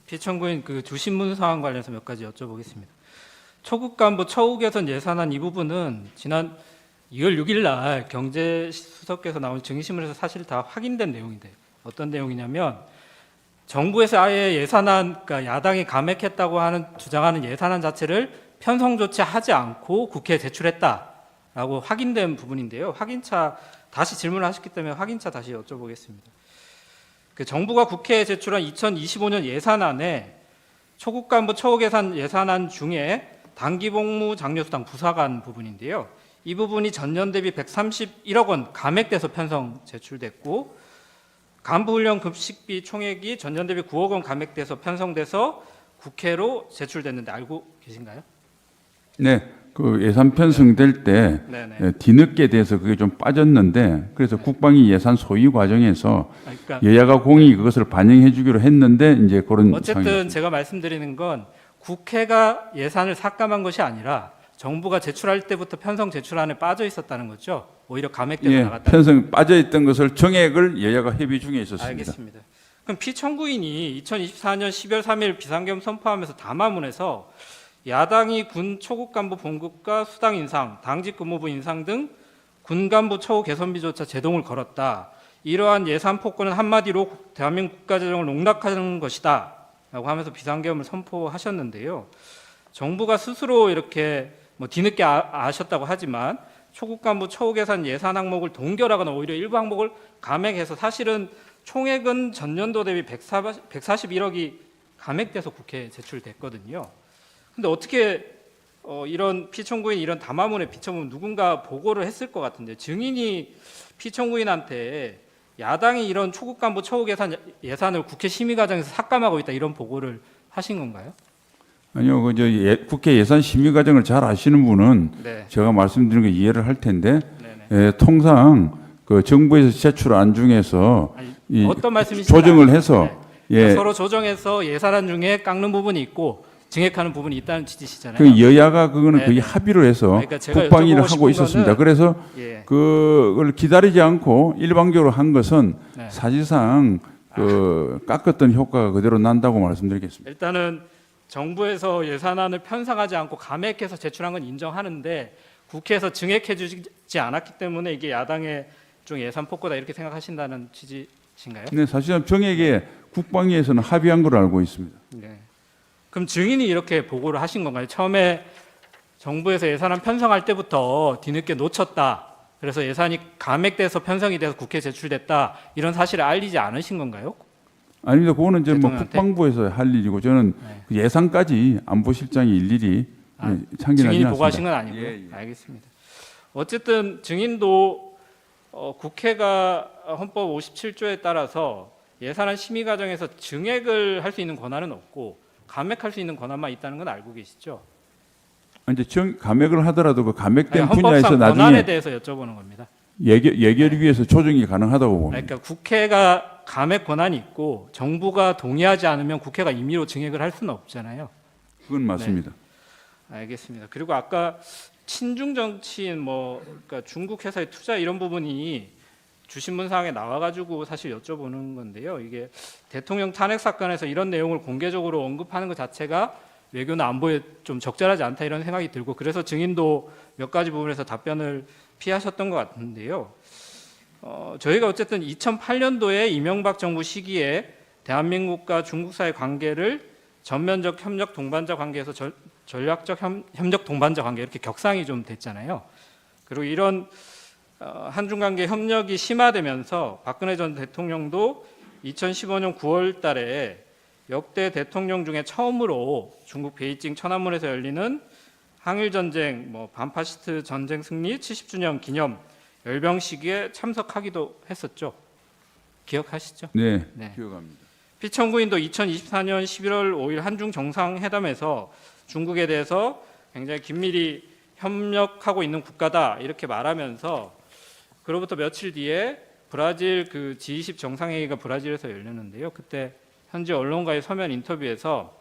피청구인 그 주신문 사안 관련해서 몇 가지 여쭤보겠습니다. 초급 간부 처우 개선 예산안 이 부분은 지난 2월 6일 날 경제수석께서 나온 증인신문에서 사실 다 확인된 내용인데 어떤 내용이냐면 정부에서 아예 예산안, 그러니까 야당이 감액했다고 하는 주장하는 예산안 자체를 편성 조치하지 않고 국회에 제출했다라고 확인된 부분인데요. 확인차 다시 질문을 하셨기 때문에 확인차 다시 여쭤보겠습니다. 그 정부가 국회에 제출한 2025년 예산안에 초급 간부 처우 개선 예산안 중에 단기복무 장려수당 부사관 부분인데요. 이 부분이 전년 대비 131억 원 감액돼서 편성 제출됐고 간부훈련 급식비 총액이 전년 대비 9억 원 감액돼서 편성돼서 국회로 제출됐는데 알고 계신가요? 네, 그 예산 편성될 때 뒤늦게 돼서 그게 좀 빠졌는데 그래서 국방위 예산 소위 과정에서 그러니까 여야가 공히 그것을 반영해 주기로 했는데 이제 그런 어쨌든 상황입니다. 제가 말씀드리는 건 국회가 예산을 삭감한 것이 아니라 정부가 제출할 때부터 편성 제출안에 빠져 있었다는 거죠. 오히려 감액돼서 나갔다. 편성 빠져 있던 것을 정액을 여야가 협의 중에 있었습니다. 알겠습니다. 그럼 피청구인이 2024년 12월 3일 비상계엄 선포하면서 담화문에서 야당이 군 초급 간부 봉급과 수당 인상, 당직 근무부 인상 등 군 간부 처우 개선비조차 제동을 걸었다. 이러한 예산 폭거는 한마디로 대한민국 국가재정을 농락하는 것이다. 라고 하면서 비상계엄을 선포하셨는데요. 정부가 스스로 이렇게 뭐 뒤늦게 아셨다고 하지만 초급 간부 처우 개선 예산 항목을 동결하거나 오히려 일부 항목을 감액해서 사실은 총액은 전년도 대비 141억이 감액돼서 국회에 제출됐거든요. 근데 어떻게 이런 피청구인 이런 담화문에 비춰보면 누군가 보고를 했을 것 같은데 증인이 피청구인한테 야당이 이런 초급 간부 처우 개선 예산을 국회 심의 과정에서 삭감하고 있다 이런 보고를 하신 건가요? 아니요, 국회 예산 심의 과정을 잘 아시는 분은 네. 제가 말씀드린 거 이해를 할 텐데 네네. 통상 그 정부에서 제출안 중에서 아니, 이 어떤 말씀이신지 조정을 해서 그러니까 서로 조정해서 예산안 중에 깎는 부분이 있고 증액하는 부분이 있다는 취지시잖아요. 그 여야가 그거는 거의 네네. 합의로 해서 그러니까 제가 국방위를 여쭤보고 하고 싶은 있었습니다. 거는 그래서 예. 그걸 기다리지 않고 일방적으로 한 것은 네. 사실상 그 깎았던 효과가 그대로 난다고 말씀드리겠습니다. 일단은 정부에서 예산안을 편성하지 않고 감액해서 제출한 건 인정하는데 국회에서 증액해 주지 않았기 때문에 이게 야당의 좀 예산 폭거다 이렇게 생각하신다는 취지신가요? 네, 사실은 정액에 국방위에서는 합의한 걸로 알고 있습니다. 네. 그럼 증인이 이렇게 보고를 하신 건가요? 처음에 정부에서 예산안 편성할 때부터 뒤늦게 놓쳤다. 그래서 예산이 감액돼서 편성이 돼서 국회에 제출됐다. 이런 사실을 알리지 않으신 건가요? 아닙니다. 그거는 이제 뭐 대통령한테? 국방부에서 할 일이고 저는 그 예산까지 안보실장이 일일이 참견하지 증인이 않습니다. 보고하신 건 아니고요. 예. 알겠습니다. 어쨌든 증인도 국회가 헌법 57조에 따라서 예산안 심의 과정에서 증액을 할 수 있는 권한은 없고 감액할 수 있는 권한만 있다는 건 알고 계시죠? 이제 감액을 하더라도 그 감액된 아니, 분야에서 헌법상 권한에 나중에 대해서 여쭤보는 겁니다. 예결위에서 조정이 가능하다고 봅니다. 그러니까 국회가 감액 권한이 있고 정부가 동의하지 않으면 국회가 임의로 증액을 할 수는 없잖아요. 그건 맞습니다. 알겠습니다. 그리고 아까 친중 정치인 그러니까 중국 회사의 투자 이런 부분이 주신문 사항에 나와가지고 사실 여쭤보는 건데요. 이게 대통령 탄핵 사건에서 이런 내용을 공개적으로 언급하는 것 자체가 외교나 안보에 좀 적절하지 않다 이런 생각이 들고 그래서 증인도 몇 가지 부분에서 답변을 피하셨던 것 같은데요. 저희가 어쨌든 2008년도에 이명박 정부 시기에 대한민국과 중국 사이의 관계를 전면적 협력 동반자 관계에서 전략적 협력 동반자 관계 이렇게 격상이 좀 됐잖아요. 그리고 이런 한중 관계 협력이 심화되면서 박근혜 전 대통령도 2015년 9월 달에 역대 대통령 중에 처음으로 중국 베이징 천안문에서 열리는 항일 전쟁 반파시스트 전쟁 승리 70주년 기념 열병식에 참석하기도 했었죠. 기억하시죠? 네, 네. 기억합니다. 피청구인도 2024년 11월 5일 한중 정상회담에서 중국에 대해서 굉장히 긴밀히 협력하고 있는 국가다 이렇게 말하면서 그로부터 며칠 뒤에 브라질 그 G20 정상회의가 브라질에서 열렸는데요. 그때 현지 언론과의 서면 인터뷰에서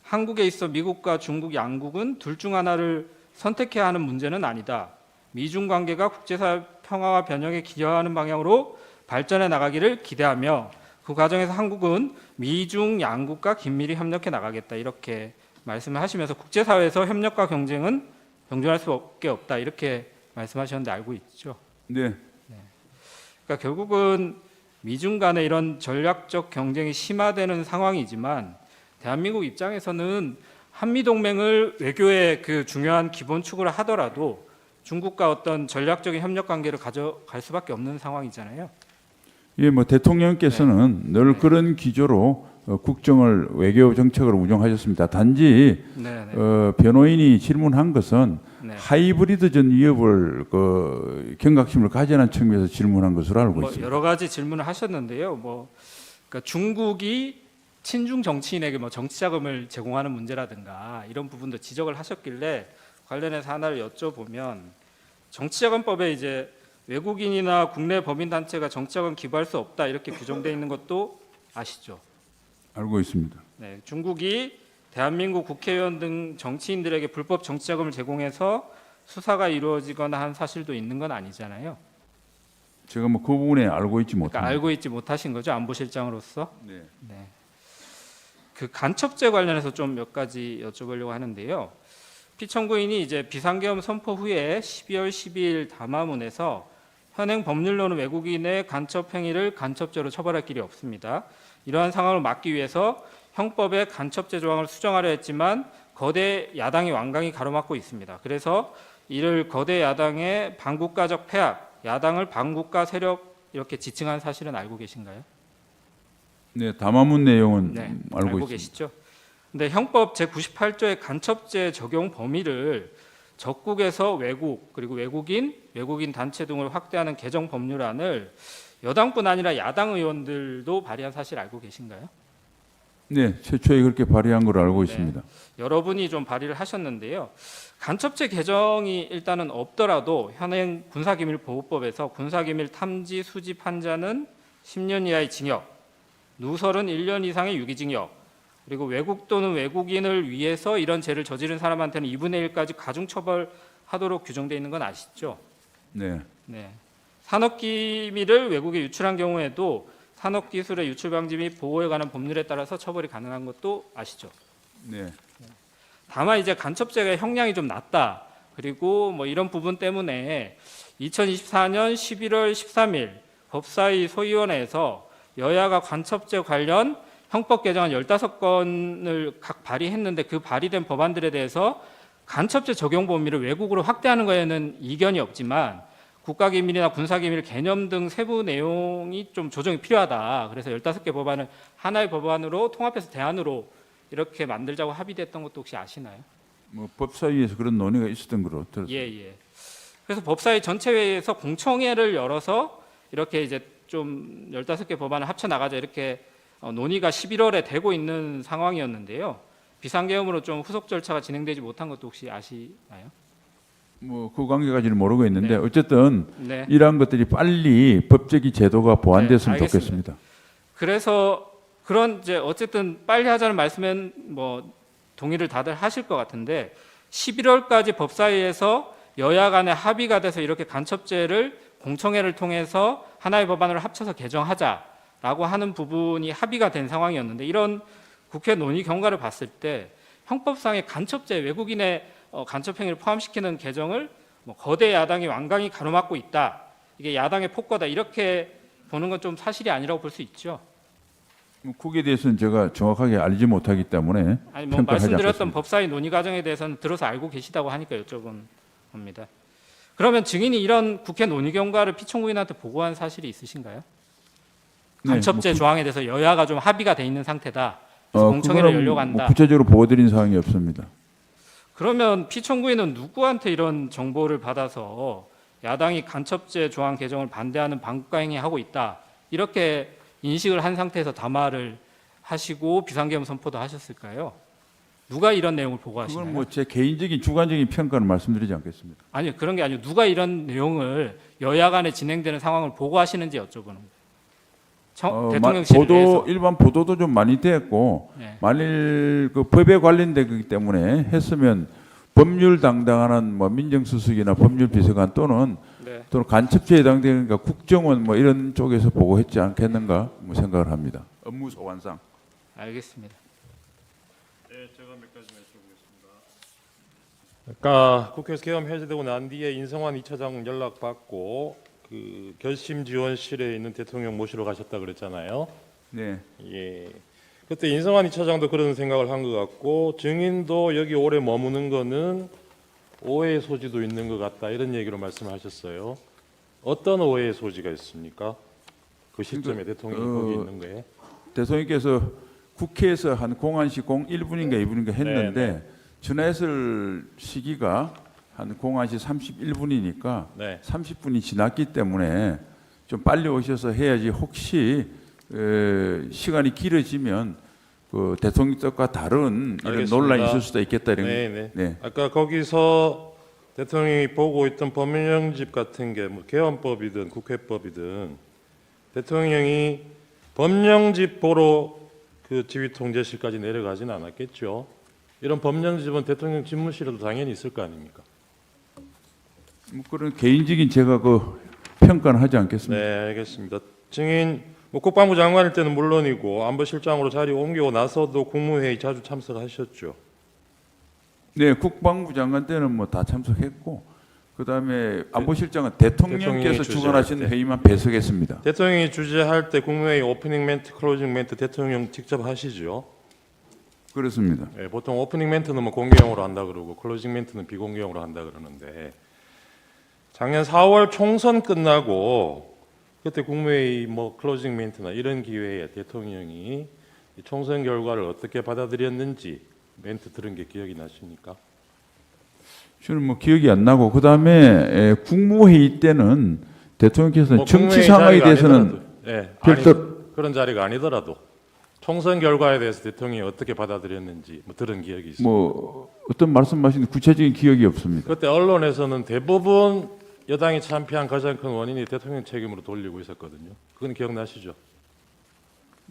한국에 있어 미국과 중국 양국은 둘 중 하나를 선택해야 하는 문제는 아니다. 미중 관계가 국제사회 평화와 변형에 기여하는 방향으로 발전해 나가기를 기대하며 그 과정에서 한국은 미중 양국과 긴밀히 협력해 나가겠다 이렇게 말씀을 하시면서 국제사회에서 협력과 경쟁은 병존할 수밖에 없다 이렇게 말씀하셨는데 알고 있죠. 네. 그러니까 결국은 미중 간의 이런 전략적 경쟁이 심화되는 상황이지만 대한민국 입장에서는 한미 동맹을 외교의 그 중요한 기본축으로 하더라도 중국과 어떤 전략적인 협력 관계를 가져갈 수밖에 없는 상황이잖아요. 예, 뭐 대통령께서는 늘 그런 기조로 국정을 외교 정책으로 운영하셨습니다. 단지 변호인이 질문한 것은 하이브리드전 위협을 경각심을 가져라는 측면에서 질문한 것으로 알고 있습니다. 여러 가지 질문을 하셨는데요. 그러니까 중국이 친중 정치인에게 정치 자금을 제공하는 문제라든가 이런 부분도 지적을 하셨길래 관련해서 하나를 여쭤보면 정치자금법에 이제 외국인이나 국내 법인 단체가 정치자금 기부할 수 없다 이렇게 규정되어 있는 것도 아시죠? 알고 있습니다. 네, 중국이 대한민국 국회의원 등 정치인들에게 불법 정치자금을 제공해서 수사가 이루어지거나 한 사실도 있는 건 아니잖아요. 제가 뭐 그 부분에 알고 있지 못합니다. 그러니까 알고 있지 못하신 거죠, 안보실장으로서. 네. 네. 그 간첩죄 관련해서 좀 몇 가지 여쭤보려고 하는데요. 피청구인이 이제 비상계엄 선포 후에 12월 12일 담화문에서 현행 법률로는 외국인의 간첩 행위를 간첩죄로 처벌할 길이 없습니다. 이러한 상황을 막기 위해서 형법에 간첩죄 조항을 수정하려 했지만 거대 야당이 완강히 가로막고 있습니다. 그래서 이를 거대 야당의 반국가적 폐악, 야당을 반국가 세력 이렇게 지칭한 사실은 알고 계신가요? 네, 담화문 내용은 네, 알고 있습니다. 계시죠? 근데 형법 제98조의 간첩죄 적용 범위를 적국에서 외국 그리고 외국인 단체 등을 확대하는 개정 법률안을 여당뿐 아니라 야당 의원들도 발의한 사실 알고 계신가요? 네, 최초에 그렇게 발의한 걸 알고 있습니다. 여러분이 좀 발의를 하셨는데요. 간첩죄 개정이 일단은 없더라도 현행 군사기밀보호법에서 군사기밀 탐지 수집한 자는 10년 이하의 징역, 누설은 1년 이상의 유기징역, 그리고 외국 또는 외국인을 위해서 이런 죄를 저지른 사람한테는 2분의 1까지 가중처벌하도록 규정되어 있는 건 아시죠? 네. 네. 산업기밀을 외국에 유출한 경우에도 산업기술의 유출 방지 및 보호에 관한 법률에 따라서 처벌이 가능한 것도 아시죠? 네. 다만 이제 간첩죄가 형량이 좀 낮다. 그리고 뭐 이런 부분 때문에 2024년 11월 13일 법사위 소위원회에서 여야가 간첩죄 관련 형법 개정안 15건을 각 발의했는데 그 발의된 법안들에 대해서 간첩죄 적용 범위를 외국으로 확대하는 거에는 이견이 없지만 국가기밀이나 군사기밀 개념 등 세부 내용이 좀 조정이 필요하다. 그래서 15개 법안을 하나의 법안으로 통합해서 대안으로 이렇게 만들자고 합의됐던 것도 혹시 아시나요? 뭐 법사위에서 그런 논의가 있었던 걸로 들었습니다. 예. 그래서 법사위 전체 회의에서 공청회를 열어서 이렇게 이제 좀 15개 법안을 합쳐 나가자 이렇게 논의가 11월에 되고 있는 상황이었는데요. 비상계엄으로 좀 후속 절차가 진행되지 못한 것도 혹시 아시나요? 뭐 그 관계까지는 모르고 있는데 네. 어쨌든 네. 이러한 것들이 빨리 법적인 제도가 보완됐으면 네, 알겠습니다. 좋겠습니다. 그래서 그런 이제 어쨌든 빨리 하자는 말씀엔 뭐 동의를 다들 하실 것 같은데 11월까지 법사위에서 여야 간에 합의가 돼서 이렇게 간첩죄를 공청회를 통해서 하나의 법안으로 합쳐서 개정하자라고 하는 부분이 합의가 된 상황이었는데 이런 국회 논의 경과를 봤을 때 형법상의 간첩죄 외국인의 간첩 행위를 포함시키는 개정을 뭐 거대 야당이 완강히 가로막고 있다. 이게 야당의 폭거다. 이렇게 보는 건 좀 사실이 아니라고 볼 수 있죠. 뭐 거기에 대해서는 제가 정확하게 알지 못하기 때문에 아니 뭐 평가하지 말씀드렸던 않겠습니다. 법사위 논의 과정에 대해서는 들어서 알고 계시다고 하니까 여쭤본 겁니다. 그러면 증인이 이런 국회 논의 경과를 피청구인한테 보고한 사실이 있으신가요? 간첩죄 뭐 조항에 대해서 여야가 좀 합의가 돼 있는 상태다. 그래서 공청회를 그거는 열려고 뭐 한다. 구체적으로 보고드린 사항이 없습니다. 그러면 피청구인은 누구한테 이런 정보를 받아서 야당이 간첩죄 조항 개정을 반대하는 반국가 행위하고 있다. 이렇게 인식을 한 상태에서 담화를 하시고 비상계엄 선포도 하셨을까요? 누가 이런 내용을 보고하시나요? 그건 뭐 제 개인적인 주관적인 평가를 말씀드리지 않겠습니다. 아니요, 그런 게 아니고 누가 이런 내용을 여야 간에 진행되는 상황을 보고하시는지 여쭤보는 거예요. 대통령실에 대해서. 일반 보도도 좀 많이 됐고 네. 만일 그 법에 관련되기 때문에 했으면 법률 담당하는 뭐 민정수석이나 법률비서관 또는 네. 또는 간첩죄에 해당되니까 국정원 뭐 이런 쪽에서 보고했지 않겠는가 뭐 생각을 합니다. 업무 소관상. 알겠습니다. 네, 제가 몇 가지 여쭤보겠습니다. 아까 국회에서 계엄 해제되고 난 뒤에 인성환 2차장 연락 받고 그 결심 지원실에 있는 대통령 모시러 가셨다 그랬잖아요. 네. 예. 그때 인성환 2차장도 그런 생각을 한 것 같고 증인도 여기 오래 머무는 거는 오해의 소지도 있는 것 같다 이런 얘기로 말씀하셨어요. 어떤 오해의 소지가 있습니까? 그 시점에 대통령이 거기 있는 거에. 대통령께서 국회에서 한 공안시 1분인가 2분인가 했는데 네, 네. 전화했을 시기가 한 공안시 31분이니까 네. 30분이 지났기 때문에 좀 빨리 오셔서 해야지 혹시 시간이 길어지면 그 대통령 뜻과 다른 이런 알겠습니다. 논란이 있을 수도 있겠다 이런. 네. 네. 아까 거기서 대통령이 보고 있던 법령집 같은 게 뭐 개헌법이든 국회법이든 대통령이 법령집 보러 그 지휘통제실까지 내려가지는 않았겠죠. 이런 법령집은 대통령 집무실에도 당연히 있을 거 아닙니까? 뭐 그런 개인적인 제가 그 평가는 하지 않겠습니다. 네, 알겠습니다. 증인 뭐 국방부 장관일 때는 물론이고 안보실장으로 자리 옮기고 나서도 국무회의 자주 참석하셨죠. 네, 국방부 장관 때는 뭐 다 참석했고 그다음에 안보실장은 대통령께서 대통령이 주관하신 주재할 때. 회의만 배석했습니다. 대통령이 주재할 때 국무회의 오프닝 멘트, 클로징 멘트 대통령 직접 하시죠. 그렇습니다. 네, 보통 오프닝 멘트는 뭐 공개형으로 한다 그러고 클로징 멘트는 비공개형으로 한다 그러는데 작년 4월 총선 끝나고 그때 국무회의 뭐 클로징 멘트나 이런 기회에 대통령이 이 총선 결과를 어떻게 받아들였는지 멘트 들은 게 기억이 나십니까? 저는 뭐 기억이 안 나고 그다음에 국무회의 때는 대통령께서는 뭐 정치 국무회의 상황에 자리가 대해서는 아니더라도, 예, 별도 그런 자리가 아니더라도 총선 결과에 대해서 대통령이 어떻게 받아들였는지 뭐 들은 기억이 있습니다. 뭐 어떤 말씀하신 구체적인 기억이 없습니다. 그때 언론에서는 대부분 여당이 참패한 가장 큰 원인이 대통령 책임으로 돌리고 있었거든요. 그건 기억나시죠?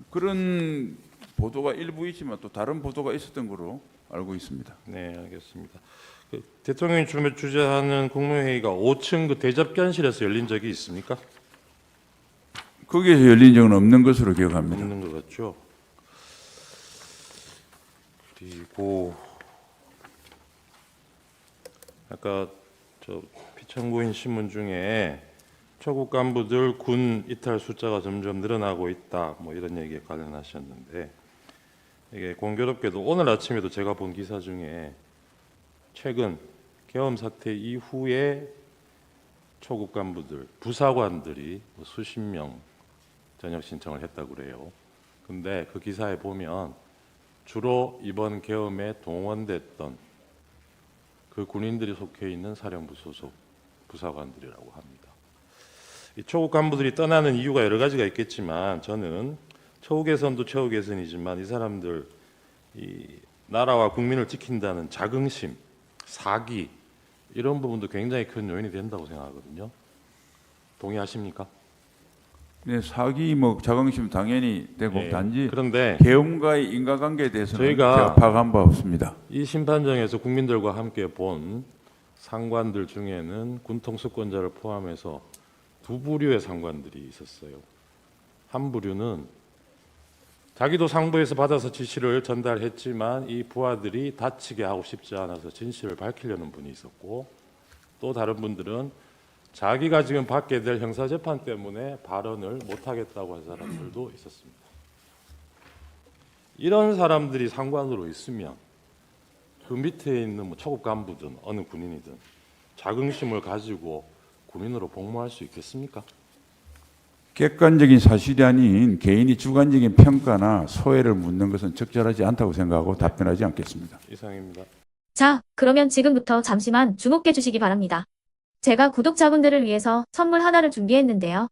그런 보도가 일부 있지만 또 다른 보도가 있었던 걸로 알고 있습니다. 네, 알겠습니다. 그 대통령이 주재하는 국무회의가 5층 그 대접견실에서 열린 적이 있습니까? 거기에서 열린 적은 없는 것으로 기억합니다. 없는 것 같죠. 그리고 아까 저 피청구인 신문 중에 초급 간부들 군 이탈 숫자가 점점 늘어나고 있다. 뭐 이런 얘기에 관련하셨는데 이게 공교롭게도 오늘 아침에도 제가 본 기사 중에 최근 계엄 사태 이후에 초급 간부들, 부사관들이 뭐 수십 명 전역 신청을 했다고 그래요. 근데 그 기사에 보면 주로 이번 계엄에 동원됐던 그 군인들이 속해 있는 사령부 소속 부사관들이라고 합니다. 이 초급 간부들이 떠나는 이유가 여러 가지가 있겠지만 저는 처우 개선도 처우 개선이지만 이 사람들 이 나라와 국민을 지킨다는 자긍심, 사기 이런 부분도 굉장히 큰 요인이 된다고 생각하거든요. 동의하십니까? 네, 사기 뭐 자긍심 당연히 되고 네. 단지 그런데 계엄과의 인과관계에 대해서는 저희가 제가 파악한 바 없습니다. 이 심판정에서 국민들과 함께 본 상관들 중에는 군통수권자를 포함해서 두 부류의 상관들이 있었어요. 한 부류는 자기도 상부에서 받아서 지시를 전달했지만 이 부하들이 다치게 하고 싶지 않아서 진실을 밝히려는 분이 있었고 또 다른 분들은 자기가 지금 받게 될 형사재판 때문에 발언을 못하겠다고 한 사람들도 있었습니다. 이런 사람들이 상관으로 있으면 그 밑에 있는 뭐 초급 간부든 어느 군인이든 자긍심을 가지고 군인으로 복무할 수 있겠습니까? 객관적인 사실이 아닌 개인이 주관적인 평가나 소회를 묻는 것은 적절하지 않다고 생각하고 답변하지 않겠습니다. 이상입니다. 자, 그러면 지금부터 잠시만 주목해 주시기 바랍니다. 제가 구독자분들을 위해서 선물 하나를 준비했는데요.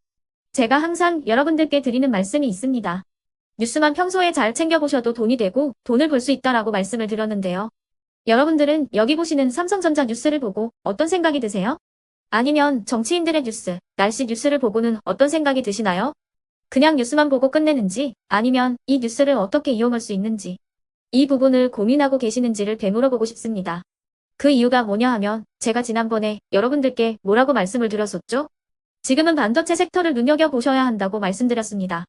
제가 항상 여러분들께 드리는 말씀이 있습니다. 뉴스만 평소에 잘 챙겨보셔도 돈이 되고 돈을 벌 수 있다라고 말씀을 드렸는데요. 여러분들은 여기 보시는 삼성전자 뉴스를 보고 어떤 생각이 드세요? 아니면 정치인들의 뉴스, 날씨 뉴스를 보고는 어떤 생각이 드시나요? 그냥 뉴스만 보고 끝내는지 아니면 이 뉴스를 어떻게 이용할 수 있는지 이 부분을 고민하고 계시는지를 되물어보고 싶습니다. 그 이유가 뭐냐 하면 제가 지난번에 여러분들께 뭐라고 말씀을 드렸었죠? 지금은 반도체 섹터를 눈여겨보셔야 한다고 말씀드렸습니다.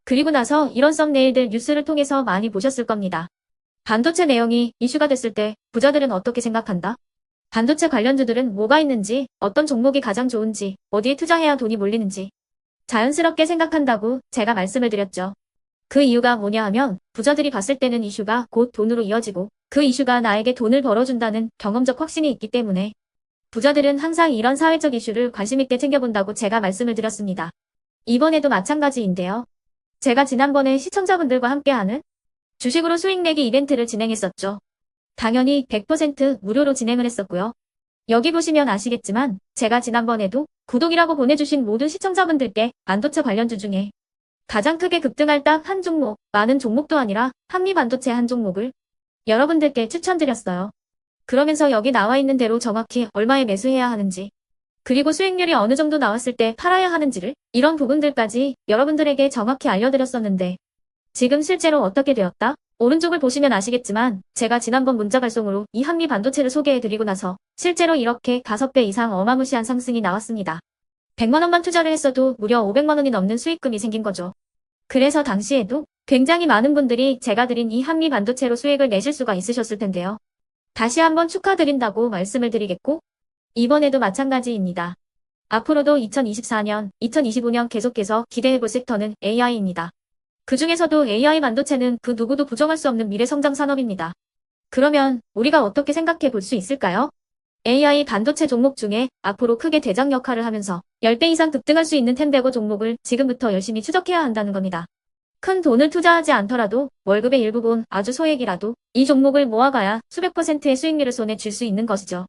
그리고 나서 이런 썸네일들 뉴스를 통해서 많이 보셨을 겁니다. 반도체 내용이 이슈가 됐을 때 부자들은 어떻게 생각한다? 반도체 관련주들은 뭐가 있는지, 어떤 종목이 가장 좋은지, 어디에 투자해야 돈이 몰리는지 자연스럽게 생각한다고 제가 말씀을 드렸죠. 그 이유가 뭐냐 하면 부자들이 봤을 때는 이슈가 곧 돈으로 이어지고 그 이슈가 나에게 돈을 벌어준다는 경험적 확신이 있기 때문에 부자들은 항상 이런 사회적 이슈를 관심 있게 챙겨본다고 제가 말씀을 드렸습니다. 이번에도 마찬가지인데요. 제가 지난번에 시청자분들과 함께하는 주식으로 수익 내기 이벤트를 진행했었죠. 당연히 100% 무료로 진행을 했었고요. 여기 보시면 아시겠지만 제가 지난번에도 구독이라고 보내주신 모든 시청자분들께 반도체 관련주 중에 가장 크게 급등할 딱 한 종목, 많은 종목도 아니라 한미반도체 한 종목을 여러분들께 추천드렸어요. 그러면서 여기 나와 있는 대로 정확히 얼마에 매수해야 하는지, 그리고 수익률이 어느 정도 나왔을 때 팔아야 하는지를 이런 부분들까지 여러분들에게 정확히 알려드렸었는데 지금 실제로 어떻게 되었다? 오른쪽을 보시면 아시겠지만 제가 지난번 문자 발송으로 이 한미 반도체를 소개해드리고 나서 실제로 이렇게 5배 이상 어마무시한 상승이 나왔습니다. 100만 원만 투자를 했어도 무려 500만 원이 넘는 수익금이 생긴 거죠. 그래서 당시에도 굉장히 많은 분들이 제가 드린 이 한미 반도체로 수익을 내실 수가 있으셨을 텐데요. 다시 한번 축하드린다고 말씀을 드리겠고 이번에도 마찬가지입니다. 앞으로도 2024년, 2025년 계속해서 기대해볼 섹터는 AI입니다. 그 중에서도 AI 반도체는 그 누구도 부정할 수 없는 미래성장 산업입니다. 그러면 우리가 어떻게 생각해 볼 수 있을까요? AI 반도체 종목 중에 앞으로 크게 대장 역할을 하면서 10배 이상 급등할 수 있는 템베고 종목을 지금부터 열심히 추적해야 한다는 겁니다. 큰 돈을 투자하지 않더라도 월급의 일부분 아주 소액이라도 이 종목을 모아가야 수백 %의 수익률을 손에 쥘 수 있는 것이죠.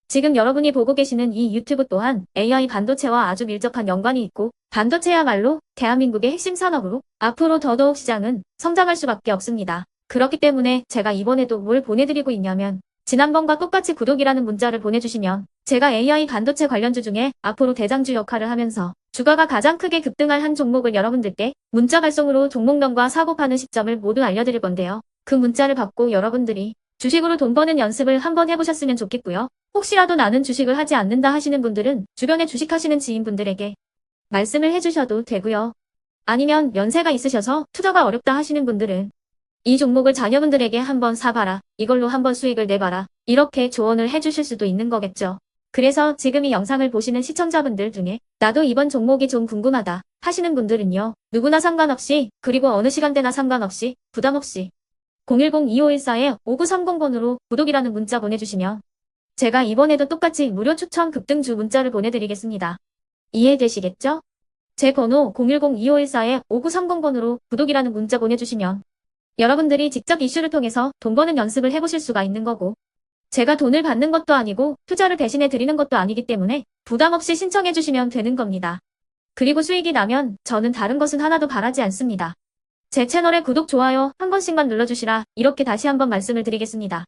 지금 여러분이 보고 계시는 이 유튜브 또한 AI 반도체와 아주 밀접한 연관이 있고 반도체야말로 대한민국의 핵심 산업으로 앞으로 더더욱 시장은 성장할 수밖에 없습니다. 그렇기 때문에 제가 이번에도 뭘 보내드리고 있냐면 지난번과 똑같이 구독이라는 문자를 보내주시면 제가 AI 반도체 관련주 중에 앞으로 대장주 역할을 하면서 주가가 가장 크게 급등할 한 종목을 여러분들께 문자 발송으로 종목명과 사고 파는 시점을 모두 알려드릴 건데요. 그 문자를 받고 여러분들이 주식으로 돈 버는 연습을 한번 해보셨으면 좋겠고요. 혹시라도 나는 주식을 하지 않는다 하시는 분들은 주변에 주식하시는 지인분들에게 말씀을 해주셔도 되고요. 아니면 연세가 있으셔서 투자가 어렵다 하시는 분들은 이 종목을 자녀분들에게 한번 사봐라. 이걸로 한번 수익을 내봐라. 이렇게 조언을 해주실 수도 있는 거겠죠. 그래서 지금 이 영상을 보시는 시청자분들 중에 나도 이번 종목이 좀 궁금하다 하시는 분들은요. 누구나 상관없이 그리고 어느 시간대나 상관없이 부담 없이 010-2514-5930번으로 구독이라는 문자 보내주시면 제가 이번에도 똑같이 무료 추천 급등주 문자를 보내드리겠습니다. 이해되시겠죠? 제 번호 010-2514-5930번으로 구독이라는 문자 보내주시면 여러분들이 직접 이슈를 통해서 돈 버는 연습을 해보실 수가 있는 거고 제가 돈을 받는 것도 아니고 투자를 대신해 드리는 것도 아니기 때문에 부담 없이 신청해 주시면 되는 겁니다. 그리고 수익이 나면 저는 다른 것은 하나도 바라지 않습니다. 제 채널에 구독, 좋아요 한 번씩만 눌러주시라 이렇게 다시 한번 말씀을 드리겠습니다.